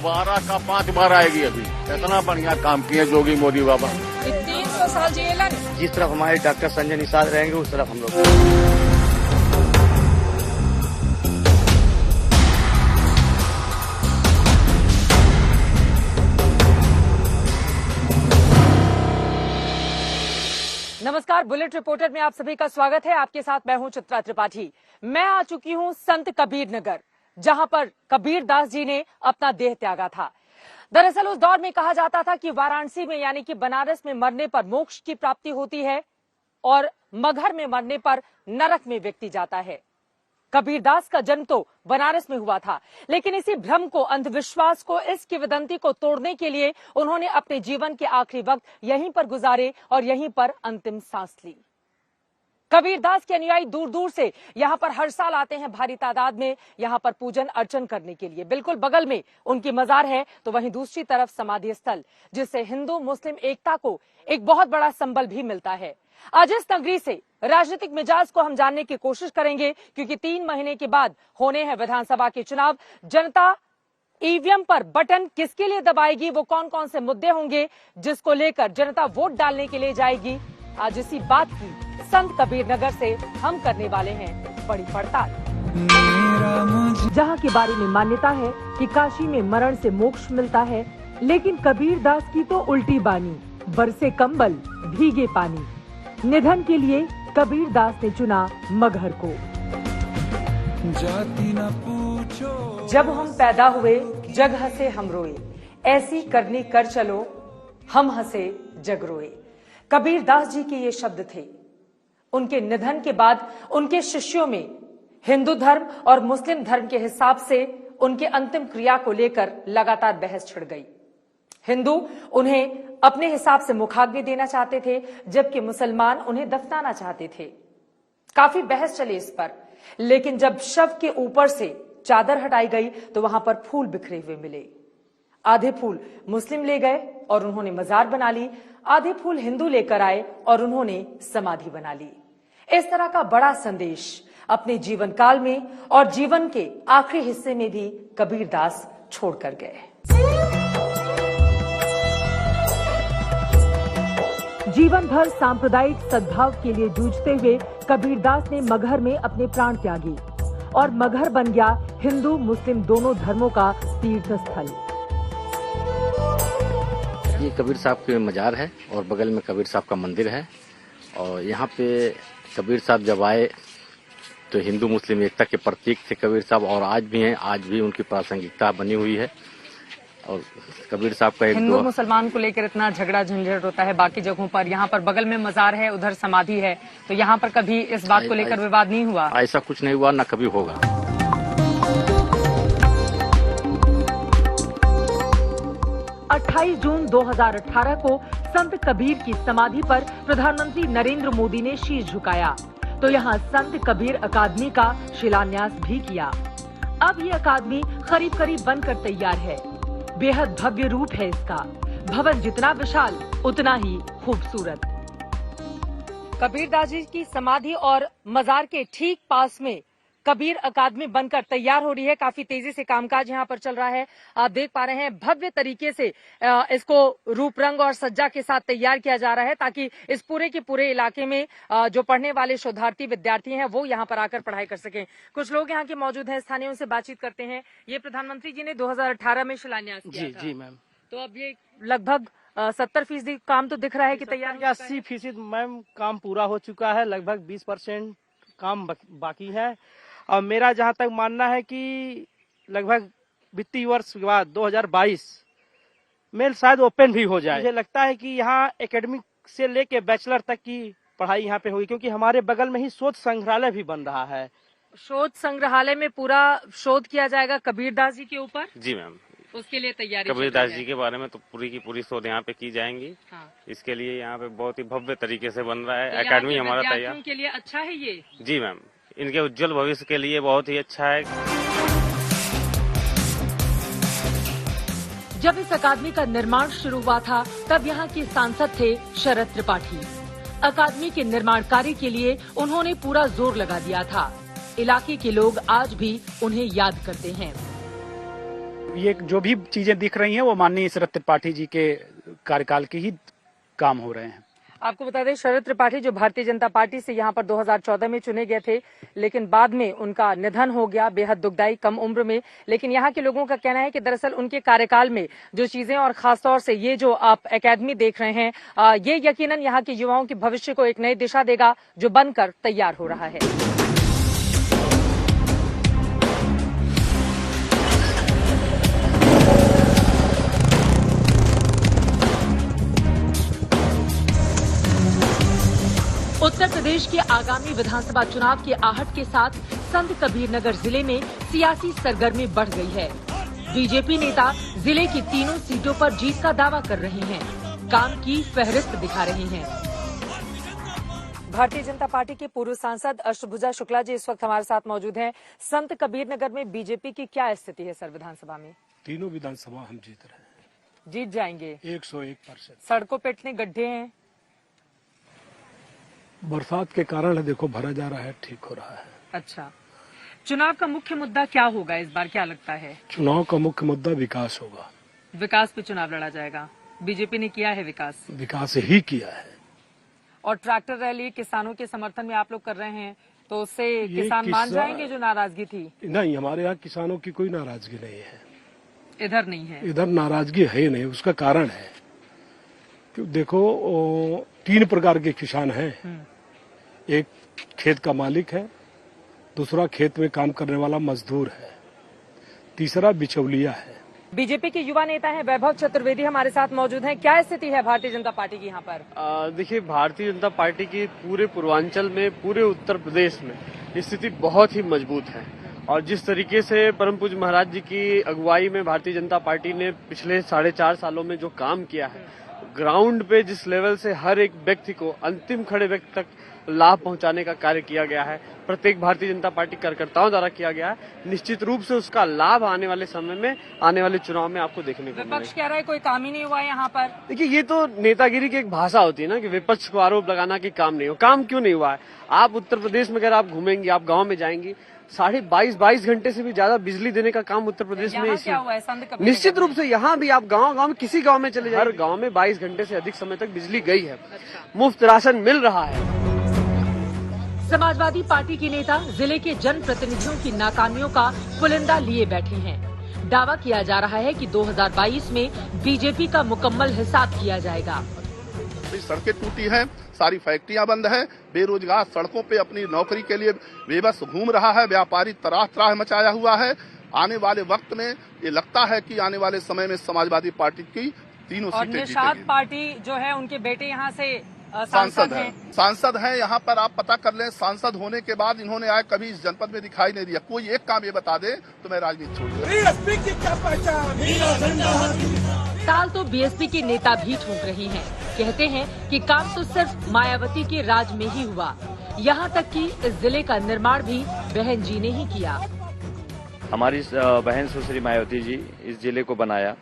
12 का 5 बार आएगी अभी। इतना बढ़िया काम किए जोगी मोदी बाबा। 300 साल जेल। जिस तरफ हमारे डॉक्टर संजय निषाद रहेंगे उस तरफ हम लोग। नमस्कार, बुलेट रिपोर्टर में आप सभी का स्वागत है। आपके साथ मैं हूं चित्रा त्रिपाठी। मैं आ चुकी हूं संत कबीर नगर, जहां पर कबीर दास जी ने अपना देह त्यागा था। दरअसल उस दौर में कहा जाता था कि वाराणसी में यानी कि बनारस में मरने पर मोक्ष की प्राप्ति होती है और मगहर में मरने पर नरक में व्यक्ति जाता है। कबीरदास का जन्म तो बनारस में हुआ था, लेकिन इसी भ्रम को, अंधविश्वास को, इस किंवदंती को तोड़ने के लिए उन्होंने अपने जीवन के आखिरी वक्त यहीं पर गुजारे और यहीं पर अंतिम सांस ली। कबीरदास के अनुयायी दूर दूर से यहाँ पर हर साल आते हैं भारी तादाद में, यहाँ पर पूजन अर्चन करने के लिए। बिल्कुल बगल में उनकी मजार है, तो वहीं दूसरी तरफ समाधि स्थल, जिससे हिंदू मुस्लिम एकता को एक बहुत बड़ा संबल भी मिलता है। आज इस नगरी से राजनीतिक मिजाज को हम जानने की कोशिश करेंगे, क्योंकि 3 महीने के बाद होने हैं विधानसभा के चुनाव। जनता ईवीएम पर बटन किसके लिए दबाएगी, वो कौन कौन से मुद्दे होंगे जिसको लेकर जनता वोट डालने के लिए जाएगी, आज इसी बात की संत कबीर नगर से हम करने वाले हैं बड़ी पड़ताल। जहां के बारे में मान्यता है कि काशी में मरण से मोक्ष मिलता है, लेकिन कबीर दास की तो उल्टी बानी, बरसे कंबल भीगे पानी। निधन के लिए कबीर दास ने चुना मगहर को। जब हम पैदा हुए जग हंसे हम रोए, ऐसी करनी कर चलो हम हंसे जग रोए। कबीर दास जी के ये शब्द थे। उनके निधन के बाद उनके शिष्यों में हिंदू धर्म और मुस्लिम धर्म के हिसाब से उनके अंतिम क्रिया को लेकर लगातार बहस छिड़ गई। हिंदू उन्हें अपने हिसाब से मुखाग्नि देना चाहते थे, जबकि मुसलमान उन्हें दफनाना चाहते थे। काफी बहस चली इस पर, लेकिन जब शव के ऊपर से चादर हटाई गई तो वहां पर फूल बिखरे हुए मिले। आधे फूल मुस्लिम ले गए और उन्होंने मजार बना ली, आधे फूल हिंदू लेकर आए और उन्होंने समाधि बना ली। इस तरह का बड़ा संदेश अपने जीवन काल में और जीवन के आखिरी हिस्से में भी कबीर दास छोड़कर गए। जीवन भर सांप्रदायिक सद्भाव के लिए जूझते हुए कबीरदास ने मगहर में अपने प्राण त्यागे और मगहर बन गया हिंदू मुस्लिम दोनों धर्मों का तीर्थ स्थल। ये कबीर साहब की मजार है और बगल में कबीर साहब का मंदिर है। और यहाँ पे कबीर साहब जब आए तो हिंदू मुस्लिम एकता के प्रतीक थे कबीर साहब, और आज भी हैं, आज भी उनकी प्रासंगिकता बनी हुई है। और कबीर साहब का हिंदू मुसलमान को लेकर इतना झगड़ा झंझट होता है बाकी जगहों पर, यहाँ पर बगल में मजार है, उधर समाधि है, तो यहाँ पर कभी इस बात को लेकर विवाद नहीं हुआ? ऐसा कुछ नहीं हुआ, न कभी होगा। 28 जून 2018 को संत कबीर की समाधि पर प्रधानमंत्री नरेंद्र मोदी ने शीश झुकाया, तो यहाँ संत कबीर अकादमी का शिलान्यास भी किया। अब ये अकादमी करीब करीब बनकर तैयार है। बेहद भव्य रूप है इसका। भवन जितना विशाल उतना ही खूबसूरत। कबीर दास जी की समाधि और मजार के ठीक पास में कबीर अकादमी बनकर तैयार हो रही है। काफी तेजी से कामकाज यहाँ पर चल रहा है। आप देख पा रहे हैं भव्य तरीके से इसको रूप रंग और सज्जा के साथ तैयार किया जा रहा है, ताकि इस पूरे के पूरे इलाके में जो पढ़ने वाले शोधार्थी विद्यार्थी हैं वो यहाँ पर आकर पढ़ाई कर सकें। कुछ लोग यहाँ के मौजूद हैं, स्थानीयों से बातचीत करते हैं। ये प्रधानमंत्री जी ने 2018 में शिलान्यास किया था। जी मैम। तो अब ये लगभग 70% काम तो दिख रहा है कि तैयार 80% मैम काम पूरा हो चुका है। लगभग 20% काम बाकी है। और मेरा जहां तक मानना है कि लगभग वित्तीय वर्ष के बाद 2022 में शायद ओपन भी हो जाए। मुझे लगता है कि यहाँ एकेडमिक से लेके बैचलर तक की पढ़ाई यहाँ पे होगी, क्योंकि हमारे बगल में ही शोध संग्रहालय भी बन रहा है। शोध संग्रहालय में पूरा शोध किया जाएगा कबीर दास जी के ऊपर? जी मैम, उसके लिए तैयारी कबीर दास जी के बारे में तो पूरी की पूरी शोध यहाँ पे की जाएंगी। हाँ। इसके लिए यहाँ पे बहुत ही भव्य तरीके से बन रहा है। एकेडमी हमारा तैयार के लिए अच्छा है ये? जी मैम, इनके उज्जवल भविष्य के लिए बहुत ही अच्छा है। जब इस अकादमी का निर्माण शुरू हुआ था तब यहाँ के सांसद थे शरद त्रिपाठी। अकादमी के निर्माण कार्य के लिए उन्होंने पूरा जोर लगा दिया था। इलाके के लोग आज भी उन्हें याद करते हैं। ये जो भी चीजें दिख रही हैं वो माननीय शरद त्रिपाठी जी के कार्यकाल के ही काम हो रहे हैं। आपको बता दें, शरद त्रिपाठी जो भारतीय जनता पार्टी से यहाँ पर 2014 में चुने गए थे, लेकिन बाद में उनका निधन हो गया, बेहद दुखदाई, कम उम्र में। लेकिन यहाँ के लोगों का कहना है कि दरअसल उनके कार्यकाल में जो चीजें, और खासतौर से ये जो आप एकेडमी देख रहे हैं, ये यकीनन यहाँ के युवाओं के भविष्य को एक नई दिशा देगा, जो बनकर तैयार हो रहा है। उत्तर प्रदेश के आगामी विधानसभा चुनाव की आहट के साथ संत कबीरनगर जिले में सियासी सरगर्मी बढ़ गई है। बीजेपी नेता जिले की तीनों सीटों पर जीत का दावा कर रहे हैं, काम की फहरिस्त दिखा रहे हैं। भारतीय जनता पार्टी के पूर्व सांसद अष्टभुजा शुक्ला जी इस वक्त हमारे साथ मौजूद हैं। संत कबीरनगर में बीजेपी की क्या स्थिति है सर विधानसभा में? तीनों विधानसभा हम जीत रहे हैं, जीत जाएंगे 101%। सड़कों पे इतने गड्ढे हैं, बरसात के कारण देखो भरा जा रहा है, ठीक हो रहा है। अच्छा, चुनाव का मुख्य मुद्दा क्या होगा इस बार, क्या लगता है? चुनाव का मुख्य मुद्दा विकास होगा। विकास पे चुनाव लड़ा जाएगा। बीजेपी ने किया है विकास, विकास ही किया है। और ट्रैक्टर रैली किसानों के समर्थन में आप लोग कर रहे हैं, तो उससे किसान मान जाएंगे जो नाराजगी थी? नहीं, हमारे यहाँ किसानों की कोई नाराजगी नहीं है। इधर नहीं है? इधर नाराजगी है नहीं। उसका कारण है कि देखो 3 प्रकार के किसान हैं। एक खेत का मालिक है, दूसरा खेत में काम करने वाला मजदूर है, तीसरा बिचौलिया है। बीजेपी के युवा नेता हैं वैभव चतुर्वेदी हमारे साथ मौजूद हैं। क्या स्थिति है भारतीय जनता पार्टी की यहाँ पर? देखिए, भारतीय जनता पार्टी की पूरे पूर्वांचल में, पूरे उत्तर प्रदेश में स्थिति बहुत ही मजबूत है। और जिस तरीके से परम पूज्य महाराज जी की अगुवाई में भारतीय जनता पार्टी ने पिछले 4.5 सालों में जो काम किया है, ग्राउंड पे जिस लेवल से हर एक व्यक्ति को, अंतिम खड़े व्यक्ति तक लाभ पहुंचाने का कार्य किया गया है, प्रत्येक भारतीय जनता पार्टी कार्यकर्ताओं द्वारा किया गया है, निश्चित रूप से उसका लाभ आने वाले समय में, आने वाले चुनाव में आपको देखने को मिलेगा। विपक्ष कह रहा है कोई काम ही नहीं हुआ यहाँ पर। देखिए, ये तो नेतागिरी की एक भाषा होती है ना, कि विपक्ष को आरोप लगाना कि काम नहीं हुआ। काम क्यों नहीं हुआ है? आप उत्तर प्रदेश में अगर आप घूमेंगे, आप गाँव में जाएंगी, 22.5 घंटे से भी ज्यादा बिजली देने का काम उत्तर प्रदेश में क्या हुआ है? निश्चित रूप से यहाँ भी आप गांव में किसी गांव में चले जाइए, हर गांव में 22 घंटे से अधिक समय तक बिजली गई है। मुफ्त राशन मिल रहा है। समाजवादी पार्टी के नेता जिले के जनप्रतिनिधियों की नाकामियों का पुलिंदा लिए बैठे हैं। दावा किया जा रहा है कि 2022 में बीजेपी का मुकम्मल हिसाब किया जाएगा। सड़कें टूटी हैं, सारी फैक्ट्रियां बंद है, बेरोजगार सड़कों पे अपनी नौकरी के लिए बेबस घूम रहा है, व्यापारी त्राह मचाया हुआ है। आने वाले वक्त में ये लगता है कि आने वाले समय में समाजवादी पार्टी की तीनों सीटें जीतेगी। निषाद पार्टी जो है, उनके बेटे यहाँ से सांसद हैं। यहाँ पर आप पता कर लें, सांसद होने के बाद इन्होंने आए कभी इस जनपद में दिखाई नहीं दिया। कोई एक काम ये बता दे तो मैं राजनीति छोड़ दूंगा। ताल तो बीएसपी के नेता भी ठोक रहे हैं। कहते हैं कि काम तो सिर्फ मायावती के राज में ही हुआ, यहाँ तक कि इस जिले का निर्माण भी बहन जी ने ही किया। हमारी बहन सुश्री मायावती जी इस जिले को बनाया,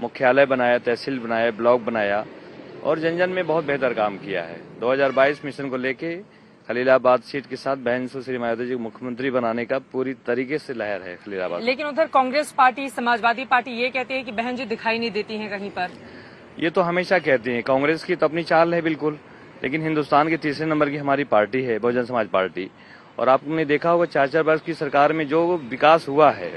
मुख्यालय बनाया, तहसील बनाया, ब्लॉक बनाया और जन में बहुत बेहतर काम किया है। 2022 मिशन को लेके खलीलाबाद सीट के साथ बहन सुश्री मायावती जी को मुख्यमंत्री बनाने का पूरी तरीके से लहर है खलीलाबाद। लेकिन उधर कांग्रेस पार्टी, समाजवादी पार्टी ये कहती है कि बहन जी दिखाई नहीं देती हैं कहीं पर। ये तो हमेशा कहते हैं, कांग्रेस की तो अपनी चाल है बिल्कुल, लेकिन हिंदुस्तान की तीसरे नंबर की हमारी पार्टी है बहुजन समाज पार्टी। और आपने देखा होगा 4 वर्ष की सरकार में जो विकास हुआ है।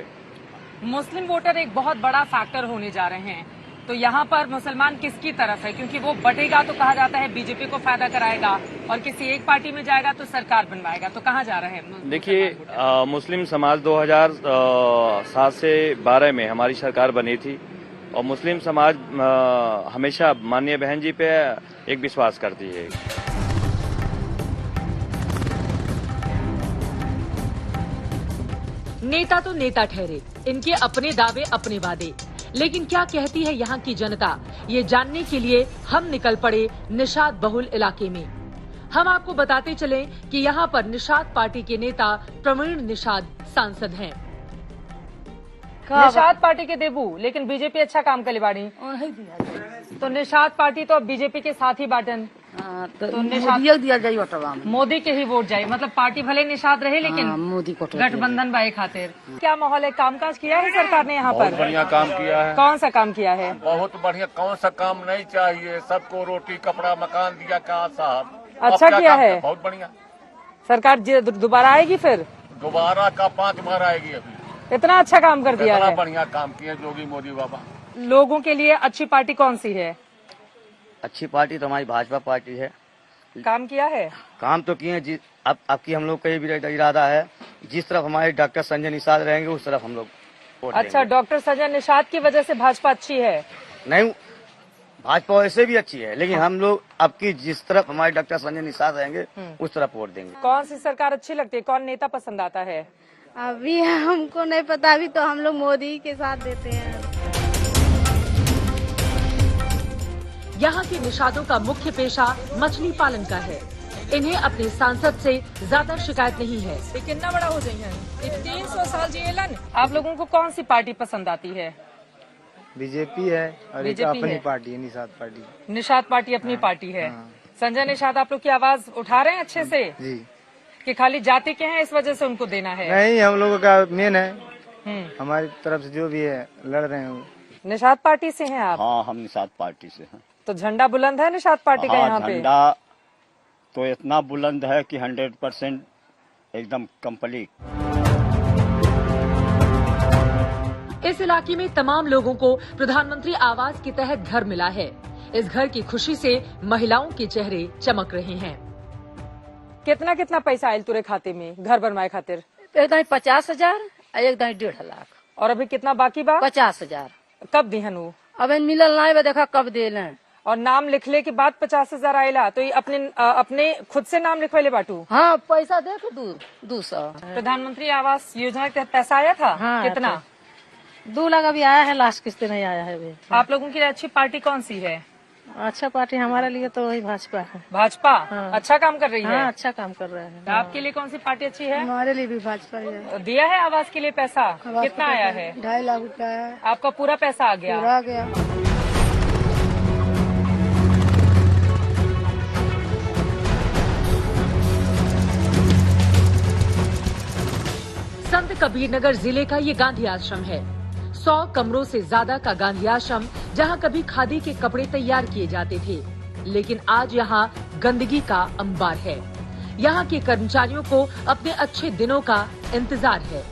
मुस्लिम वोटर एक बहुत बड़ा फैक्टर होने जा रहे हैं, तो यहाँ पर मुसलमान किसकी तरफ है? क्योंकि वो बटेगा तो कहा जाता है बीजेपी को फायदा कराएगा, और किसी एक पार्टी में जाएगा तो सरकार बनवाएगा, तो कहाँ जा रहे हैं? देखिए, मुस्लिम समाज 2007 से 12 में हमारी सरकार बनी थी और मुस्लिम समाज हमेशा माननीय बहन जी पे एक विश्वास करती है। नेता तो नेता ठहरे, इनके अपने दावे अपने वादे, लेकिन क्या कहती है यहाँ की जनता, ये जानने के लिए हम निकल पड़े निषाद बहुल इलाके में। हम आपको बताते चलें कि यहाँ पर निषाद पार्टी के नेता प्रवीण निषाद सांसद हैं। निषाद पार्टी के देबू, लेकिन बीजेपी अच्छा काम करे बाड़ी, तो निषाद पार्टी तो अब बीजेपी के साथ ही बाटन। तो निषाद दिया जाये वोटवा में, मोदी के ही वोट जाए, मतलब पार्टी भले निषाद रहे लेकिन मोदी को गठबंधन बाई खातिर। क्या माहौल है, कामकाज किया है सरकार ने यहाँ बहुत पर? बढ़िया काम किया है। कौन सा काम किया है? बहुत बढ़िया। कौन सा काम नहीं चाहिए, सबको रोटी कपड़ा मकान दिया। कहा साहब अच्छा किया है। बहुत बढ़िया। सरकार दोबारा आएगी फिर? दोबारा का 5 बार आएगी। अभी इतना अच्छा काम कर दिया है। बढ़िया काम किया जोगी मोदी बाबा। लोगों के लिए अच्छी पार्टी कौन सी है? अच्छी पार्टी तो हमारी भाजपा पार्टी है। काम किया है? काम तो किए। अब की हम लोग का ये भी इरादा है, जिस तरफ हमारे डॉक्टर संजय निषाद रहेंगे उस तरफ हम लोग वोट अच्छा, देंगे। डॉक्टर संजय निषाद की वजह से भाजपा अच्छी है? नहीं, भाजपा वैसे भी अच्छी है, लेकिन हम लोग अब की जिस तरफ हमारे डॉक्टर संजय निषाद रहेंगे उस तरफ वोट देंगे। कौन सी सरकार अच्छी लगती है, कौन नेता पसंद आता है? अभी हमको नहीं पता, अभी तो हम लोग मोदी के साथ देते हैं। यहाँ के निषादों का मुख्य पेशा मछली पालन का है। इन्हें अपने सांसद से ज्यादा शिकायत नहीं है। कितना बड़ा हो जाइए, 300 साल जिएलन। आप लोगों को कौन सी पार्टी पसंद आती है? बीजेपी है और एक बीजेपी अपनी है। पार्टी है, निषाद पार्टी। निषाद पार्टी अपनी पार्टी है। संजय निषाद आप लोग की आवाज उठा रहे हैं अच्छे से जी, कि खाली जाति के हैं इस वजह से उनको देना है? नहीं, हम लोगों का मेन है, हमारी तरफ से जो भी है लड़ रहे हैं। निषाद पार्टी से हैं आप? हाँ, हम निषाद पार्टी से हैं। तो झंडा बुलंद है निषाद पार्टी का यहाँ पे? झंडा तो इतना बुलंद है कि 100% एकदम कंप्लीट। इस इलाके में तमाम लोगों को प्रधानमंत्री आवास के तहत घर मिला है। इस घर की खुशी से महिलाओं के चेहरे चमक रहे हैं। कितना कितना पैसा आयल तुरे खाते में घर बनवाए खातिर? एक दाई 50,000 और एक दाई 1.5 लाख। और अभी कितना बाकी बा? 50,000। कब दिहन? अब मिलल नहीं, देखा कब दे लें। और नाम लिखले के बाद 50,000 आयला, तो ये अपने खुद से नाम लिखवाले बाटू? हाँ, पैसा दे के 200। प्रधानमंत्री आवास योजना के तहत पैसा आया था? हाँ, कितना? 2 लाख अभी आया है, लास्ट किस्त नहीं आया है अभी। आप लोगों की अच्छी पार्टी कौन सी है? अच्छा पार्टी हमारे लिए तो वही भाजपा है। भाजपा? हाँ। अच्छा काम कर रही है? हाँ, अच्छा काम कर रहे हैं। आपके लिए कौन सी पार्टी अच्छी है? हमारे लिए भी भाजपा ही है। दिया है आवास के लिए पैसा? कितना आया है? 2.5 लाख रुपया है। आपका पूरा पैसा आ गया? पूरा आ गया। संत कबीरनगर जिले का ये गांधी आश्रम है। 100 कमरों से ज्यादा का गांधी आश्रम, जहां कभी खादी के कपड़े तैयार किए जाते थे, लेकिन आज यहां गंदगी का अंबार है। यहां के कर्मचारियों को अपने अच्छे दिनों का इंतजार है।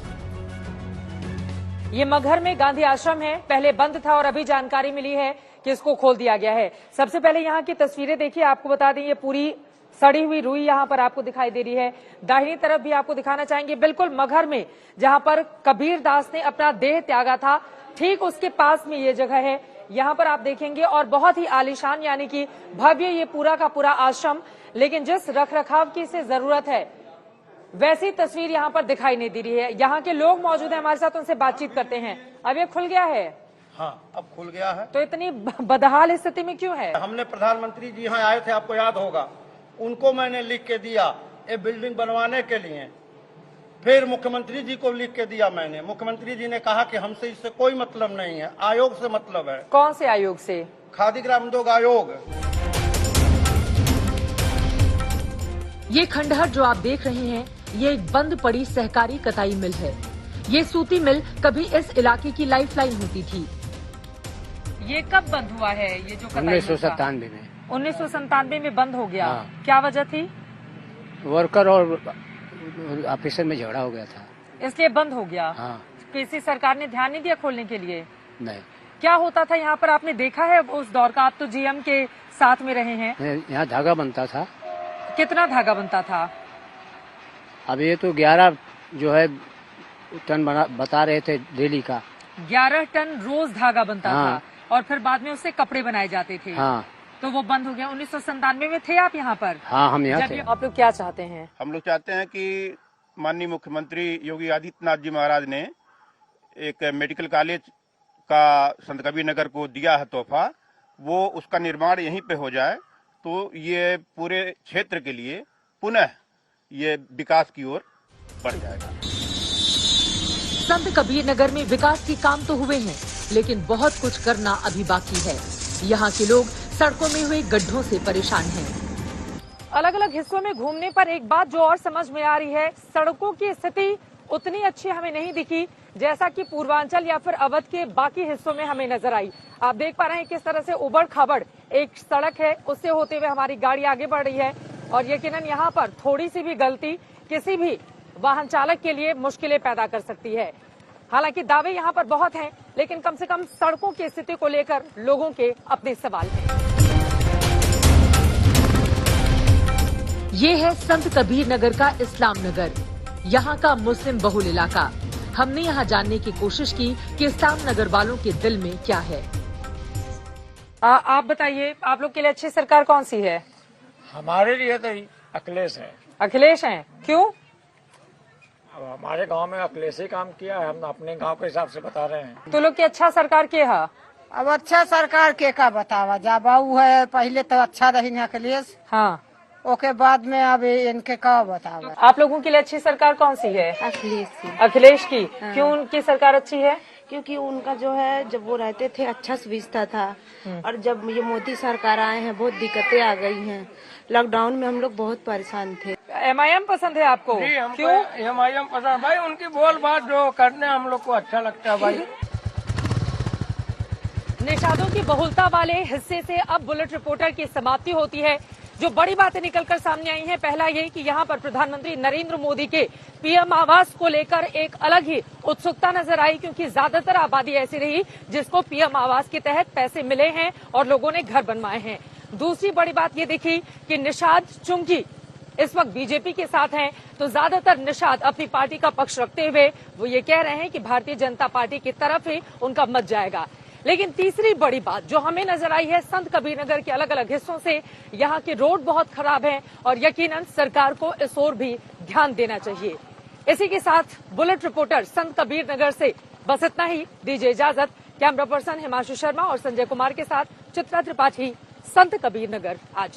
ये मगहर में गांधी आश्रम है, पहले बंद था और अभी जानकारी मिली है कि इसको खोल दिया गया है। सबसे पहले यहाँ की तस्वीरें देखिए, आपको बता दें ये पूरी सड़ी हुई रुई यहाँ पर आपको दिखाई दे रही है। दाहिनी तरफ भी आपको दिखाना चाहेंगे, बिल्कुल मगहर में जहाँ पर कबीर दास ने अपना देह त्यागा था, ठीक उसके पास में ये जगह है। यहाँ पर आप देखेंगे और बहुत ही आलीशान यानी कि भव्य ये पूरा का पूरा आश्रम, लेकिन जिस रखरखाव की इसे जरूरत है वैसी तस्वीर यहाँ पर दिखाई नहीं दे रही है। यहाँ के लोग मौजूद हैं हमारे साथ, उनसे बातचीत करते हैं। अब ये खुल गया है? हाँ, अब खुल गया है। तो इतनी बदहाल स्थिति में क्यों है? हमने प्रधानमंत्री जी यहाँ आए थे, आपको याद होगा, उनको मैंने लिख के दिया ये बिल्डिंग बनवाने के लिए। फिर मुख्यमंत्री जी को लिख के दिया मैंने। मुख्यमंत्री जी ने कहा कि हमसे इससे कोई मतलब नहीं है, आयोग से मतलब है। कौन से आयोग से? खादी ग्राम उद्योग आयोग। ये खंडहर जो आप देख रहे हैं, ये एक बंद पड़ी सहकारी कताई मिल है। ये सूती मिल कभी इस इलाके की लाइफलाइन होती थी। ये कब बंद हुआ है? ये जो 1997 में। 1997 में बंद हो गया। हाँ। क्या वजह थी? वर्कर और ऑफिसर में झगड़ा हो गया था, इसलिए बंद हो गया। हाँ। किसी सरकार ने ध्यान नहीं दिया खोलने के लिए? नहीं। क्या होता था यहाँ पर, आपने देखा है उस दौर का? आप तो जीएम के साथ में रहे हैं। यहाँ धागा बनता था। कितना धागा बनता था? अब ये तो 11 जो है टन बता रहे थे डेली का। 11 टन रोज धागा बनता हाँ। था और फिर बाद में उससे कपड़े बनाए जाते थे। हाँ। तो वो बंद हो गया। 1997 में थे आप यहाँ पर? हाँ, हम यहाँ थे। आप लोग क्या चाहते हैं? हम लोग चाहते हैं कि माननीय मुख्यमंत्री योगी आदित्यनाथ जी महाराज ने एक मेडिकल कॉलेज का संत कबीर नगर को दिया है तोहफा, वो उसका निर्माण यहीं पे हो जाए तो ये पूरे क्षेत्र के लिए पुनः ये विकास की ओर बढ़ जाएगा। संत कबीर नगर में विकास के काम तो हुए हैं, लेकिन बहुत कुछ करना अभी बाकी है। यहाँ के लोग सड़कों में हुए गड्ढों से परेशान हैं। अलग अलग हिस्सों में घूमने पर एक बात जो और समझ में आ रही है, सड़कों की स्थिति उतनी अच्छी हमें नहीं दिखी जैसा कि पूर्वांचल या फिर अवध के बाकी हिस्सों में हमें नजर आई। आप देख पा रहे हैं किस तरह से उबड़ खाबड़ एक सड़क है, उससे होते हुए हमारी गाड़ी आगे बढ़ रही है और यकीनन यहाँ पर थोड़ी सी भी गलती किसी भी वाहन चालक के लिए मुश्किलें पैदा कर सकती है। हालांकि दावे यहाँ पर बहुत हैं, लेकिन कम से कम सड़कों की स्थिति को लेकर लोगों के अपने सवाल हैं। ये है संत कबीर नगर का इस्लाम नगर, यहाँ का मुस्लिम बहुल इलाका। हमने यहाँ जानने की कोशिश की कि इस्लाम नगर वालों के दिल में क्या है। आप बताइए, आप लोग के लिए अच्छी सरकार कौन सी है? हमारे लिए तो अखिलेश है। अखिलेश हैं, क्यों? अब हमारे गांव में अखिलेश ही काम किया है, हम अपने गांव के हिसाब से बता रहे हैं। तो लोग की अच्छा सरकार के है? अब अच्छा सरकार के का बतावा जा बाबू है, पहले तो अच्छा रही अखिलेश। हाँ, ओके बाद में अब इनके का बतावा। आप लोगों के लिए अच्छी सरकार कौन सी है? अखिलेश की। अखिलेश की। हाँ। क्यों उनकी सरकार अच्छी है? क्योंकि उनका जो है, जब वो रहते थे अच्छा सुविधा था, और जब ये मोदी सरकार आए हैं बहुत दिक्कतें आ गई हैं। लॉकडाउन में हम लोग बहुत परेशान थे। MIM पसंद है आपको? जी, हमको क्यों? MIM पसंद भाई, उनकी बोल बात जो करने हम लोग को अच्छा लगता है भाई। निषादों की बहुलता वाले हिस्से से अब बुलेट रिपोर्टर की समाप्ति होती है। जो बड़ी बातें निकलकर सामने आई हैं, पहला ये कि यहाँ पर प्रधानमंत्री नरेंद्र मोदी के PM आवास को लेकर एक अलग ही उत्सुकता नजर आई, क्योंकि ज्यादातर आबादी ऐसी रही जिसको PM आवास के तहत पैसे मिले हैं और लोगों ने घर बनवाए हैं। दूसरी बड़ी बात ये दिखी कि निषाद चूंकि इस वक्त बीजेपी के साथ हैं, तो ज्यादातर निषाद अपनी पार्टी का पक्ष रखते हुए वो ये कह रहे हैं कि भारतीय जनता पार्टी की तरफ ही उनका मत जाएगा। लेकिन तीसरी बड़ी बात जो हमें नजर आई है, संत कबीर नगर के अलग अलग हिस्सों से यहाँ के रोड बहुत खराब हैं और यकीनन सरकार को इस ओर भी ध्यान देना चाहिए। इसी के साथ बुलेट रिपोर्टर संत कबीर नगर से बस इतना ही। दीजिए इजाजत। कैमरा पर्सन हिमांशु शर्मा और संजय कुमार के साथ चित्रा त्रिपाठी, संत कबीर नगर आज।